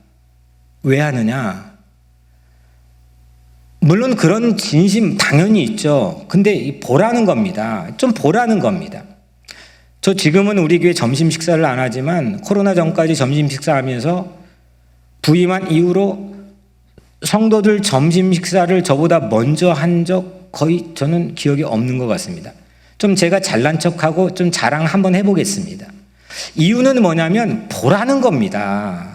왜 하느냐? 물론 그런 진심 당연히 있죠. 근데 보라는 겁니다. 좀 보라는 겁니다. 저 지금은 우리 교회 점심 식사를 안 하지만 코로나 전까지 점심 식사하면서 부임한 이후로 성도들 점심 식사를 저보다 먼저 한 적 거의 저는 기억이 없는 것 같습니다. 좀 제가 잘난 척하고 좀 자랑 한번 해보겠습니다. 이유는 뭐냐면 보라는 겁니다.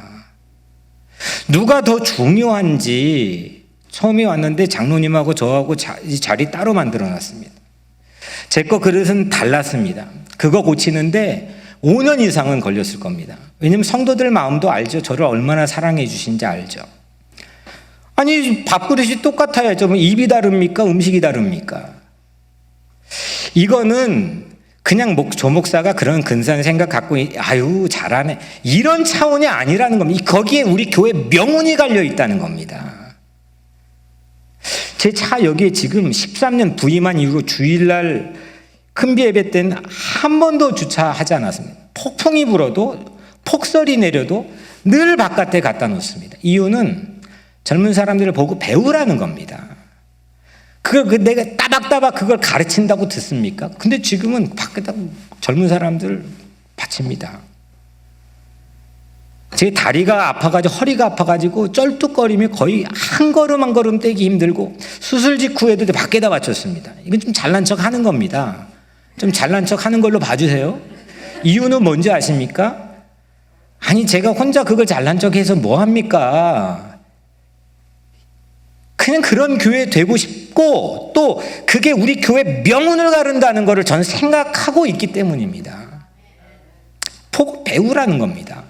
누가 더 중요한지 처음에 왔는데 장로님하고 저하고 이 자리 따로 만들어 놨습니다. 제 거 그릇은 달랐습니다. 그거 고치는데 5년 이상은 걸렸을 겁니다. 왜냐하면 성도들 마음도 알죠. 저를 얼마나 사랑해 주신지 알죠. 아니 밥그릇이 똑같아야죠. 뭐 입이 다릅니까? 음식이 다릅니까? 이거는 그냥 조 목사가 그런 근사한 생각 갖고 아유 잘하네 이런 차원이 아니라는 겁니다. 거기에 우리 교회 명운이 갈려 있다는 겁니다. 제 차 여기에 지금 13년 부임한 이후로 주일날 큰비 예배 때는 한 번도 주차하지 않았습니다. 폭풍이 불어도 폭설이 내려도 늘 바깥에 갖다 놓습니다. 이유는 젊은 사람들을 보고 배우라는 겁니다. 그걸 내가 따박따박 그걸 가르친다고 듣습니까? 근데 지금은 밖에다 젊은 사람들 바칩니다. 제 다리가 아파가지고 허리가 아파가지고 쩔뚝거리며 거의 한 걸음 한 걸음 떼기 힘들고 수술 직후에도 밖에다 바쳤습니다. 이건 좀 잘난 척 하는 겁니다. 좀 잘난 척 하는 걸로 봐주세요. 이유는 뭔지 아십니까? 아니 제가 혼자 그걸 잘난 척 해서 뭐 합니까? 그냥 그런 교회 되고 싶고 또 그게 우리 교회 명운을 가른다는 것을 저는 생각하고 있기 때문입니다. 보고 배우라는 겁니다.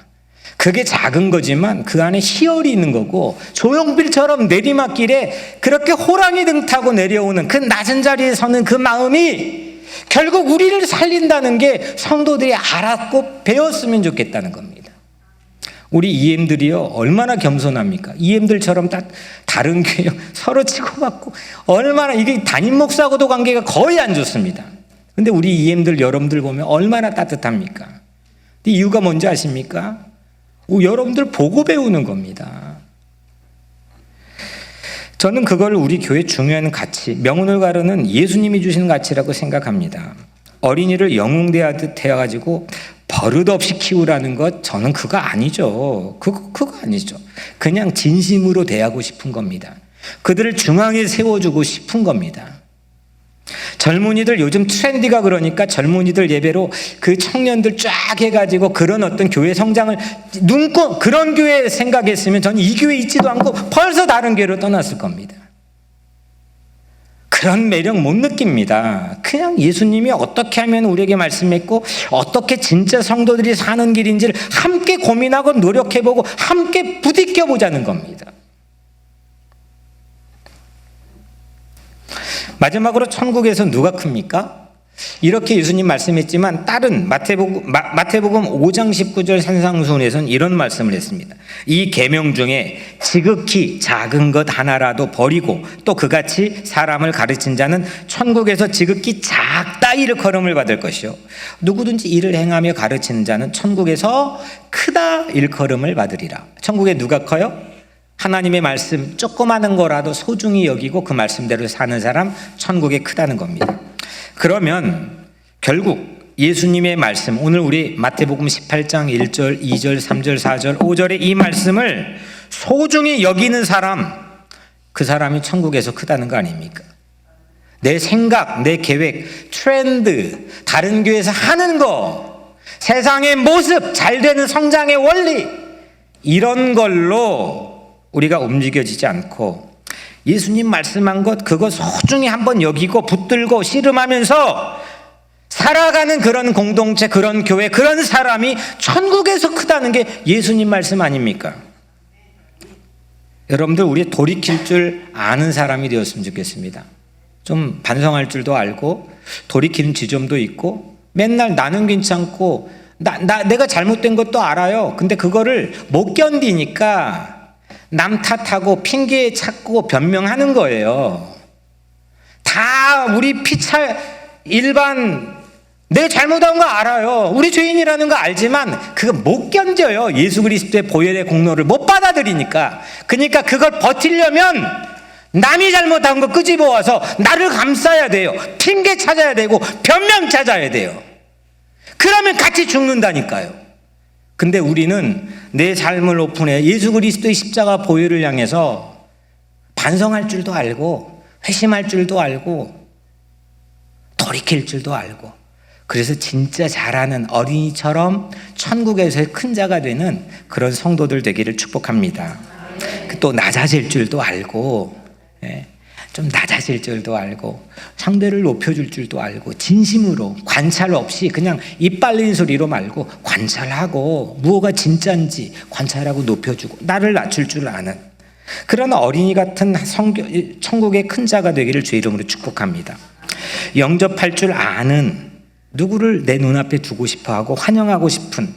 그게 작은 거지만 그 안에 희열이 있는 거고 조용필처럼 내리막길에 그렇게 호랑이 등 타고 내려오는 그 낮은 자리에 서는 그 마음이 결국 우리를 살린다는 게 성도들이 알았고 배웠으면 좋겠다는 겁니다. 우리 EM들이요 얼마나 겸손합니까? EM들처럼 다른 교회 서로 치고받고 얼마나 이게 담임 목사하고도 관계가 거의 안 좋습니다. 근데 우리 EM들 여러분들 보면 얼마나 따뜻합니까? 이유가 뭔지 아십니까? 여러분들 보고 배우는 겁니다. 저는 그걸 우리 교회 중요한 가치, 명운을 가르는 예수님이 주시는 가치라고 생각합니다. 어린이를 영웅대하듯 해가지고 버릇없이 키우라는 것 저는 그거 아니죠. 그거 아니죠. 그냥 진심으로 대하고 싶은 겁니다. 그들을 중앙에 세워주고 싶은 겁니다. 젊은이들 요즘 트렌디가 그러니까 젊은이들 예배로 그 청년들 쫙 해가지고 그런 어떤 교회 성장을 눈꽃 그런 교회 생각했으면 저는 이 교회 있지도 않고 벌써 다른 교회로 떠났을 겁니다. 그런 매력 못 느낍니다. 그냥 예수님이 어떻게 하면 우리에게 말씀했고 어떻게 진짜 성도들이 사는 길인지를 함께 고민하고 노력해보고 함께 부딪혀보자는 겁니다. 마지막으로 천국에서 누가 큽니까? 이렇게 예수님 말씀했지만 다른 마태복음 5장 19절 산상수훈에서는 이런 말씀을 했습니다. 이 계명 중에 지극히 작은 것 하나라도 버리고 또 그같이 사람을 가르친 자는 천국에서 지극히 작다 일컬음을 받을 것이요 누구든지 이를 행하며 가르치는 자는 천국에서 크다 일컬음을 받으리라. 천국에 누가 커요? 하나님의 말씀 조그마한 거라도 소중히 여기고 그 말씀대로 사는 사람 천국에 크다는 겁니다. 그러면 결국 예수님의 말씀 오늘 우리 마태복음 18장 1절 2절 3절 4절 5절의 이 말씀을 소중히 여기는 사람 그 사람이 천국에서 크다는 거 아닙니까? 내 생각, 내 계획, 트렌드, 다른 교회에서 하는 거 세상의 모습, 잘 되는 성장의 원리 이런 걸로 우리가 움직여지지 않고 예수님 말씀한 것 그거 소중히 한번 여기고 붙들고 씨름하면서 살아가는 그런 공동체, 그런 교회, 그런 사람이 천국에서 크다는 게 예수님 말씀 아닙니까? 여러분들 우리 돌이킬 줄 아는 사람이 되었으면 좋겠습니다. 좀 반성할 줄도 알고 돌이키는 지점도 있고 맨날 나는 괜찮고 내가 잘못된 것도 알아요. 근데 그거를 못 견디니까 남 탓하고 핑계 찾고 변명하는 거예요. 다 우리 일반 내 잘못한 거 알아요. 우리 죄인이라는 거 알지만 그거 못 견뎌요. 예수 그리스도의 보혈의 공로를 못 받아들이니까. 그러니까 그걸 버티려면 남이 잘못한 거 끄집어와서 나를 감싸야 돼요. 핑계 찾아야 되고 변명 찾아야 돼요. 그러면 같이 죽는다니까요. 근데 우리는 내 삶을 오픈해 예수 그리스도의 십자가 보혈을 향해서 반성할 줄도 알고 회심할 줄도 알고 돌이킬 줄도 알고 그래서 진짜 잘하는 어린이처럼 천국에서의 큰 자가 되는 그런 성도들 되기를 축복합니다. 또 낮아질 줄도 알고, 예, 좀 낮아질 줄도 알고, 상대를 높여줄 줄도 알고, 진심으로 관찰 없이 그냥 입 빨린 소리로 말고 관찰하고 무엇가 진짜인지 관찰하고 높여주고 나를 낮출 줄 아는 그런 어린이 같은 천국의 큰 자가 되기를 주의 이름으로 축복합니다. 영접할 줄 아는, 누구를 내 눈앞에 두고 싶어하고 환영하고 싶은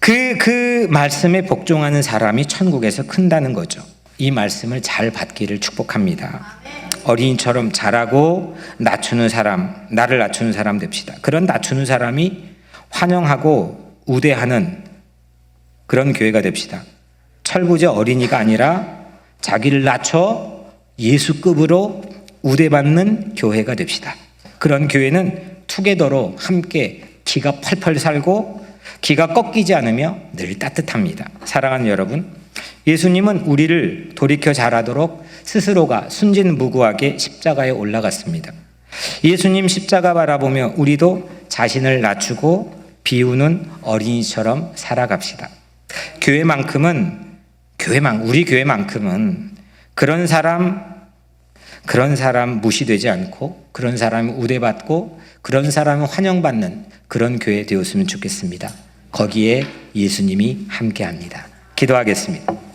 그 말씀에 복종하는 사람이 천국에서 큰다는 거죠. 이 말씀을 잘 받기를 축복합니다. 어린이처럼 자라고 낮추는 사람, 나를 낮추는 사람 됩시다. 그런 낮추는 사람이 환영하고 우대하는 그런 교회가 됩시다. 철부지 어린이가 아니라 자기를 낮춰 예수급으로 우대받는 교회가 됩시다. 그런 교회는 투게더로 함께 기가 펄펄 살고 기가 꺾이지 않으며 늘 따뜻합니다. 사랑하는 여러분, 예수님은 우리를 돌이켜 자라도록 스스로가 순진무구하게 십자가에 올라갔습니다. 예수님 십자가 바라보며 우리도 자신을 낮추고 비우는 어린이처럼 살아갑시다. 우리 교회만큼은 그런 사람 무시되지 않고, 그런 사람 우대받고, 그런 사람 환영받는 그런 교회 되었으면 좋겠습니다. 거기에 예수님이 함께합니다. 기도하겠습니다.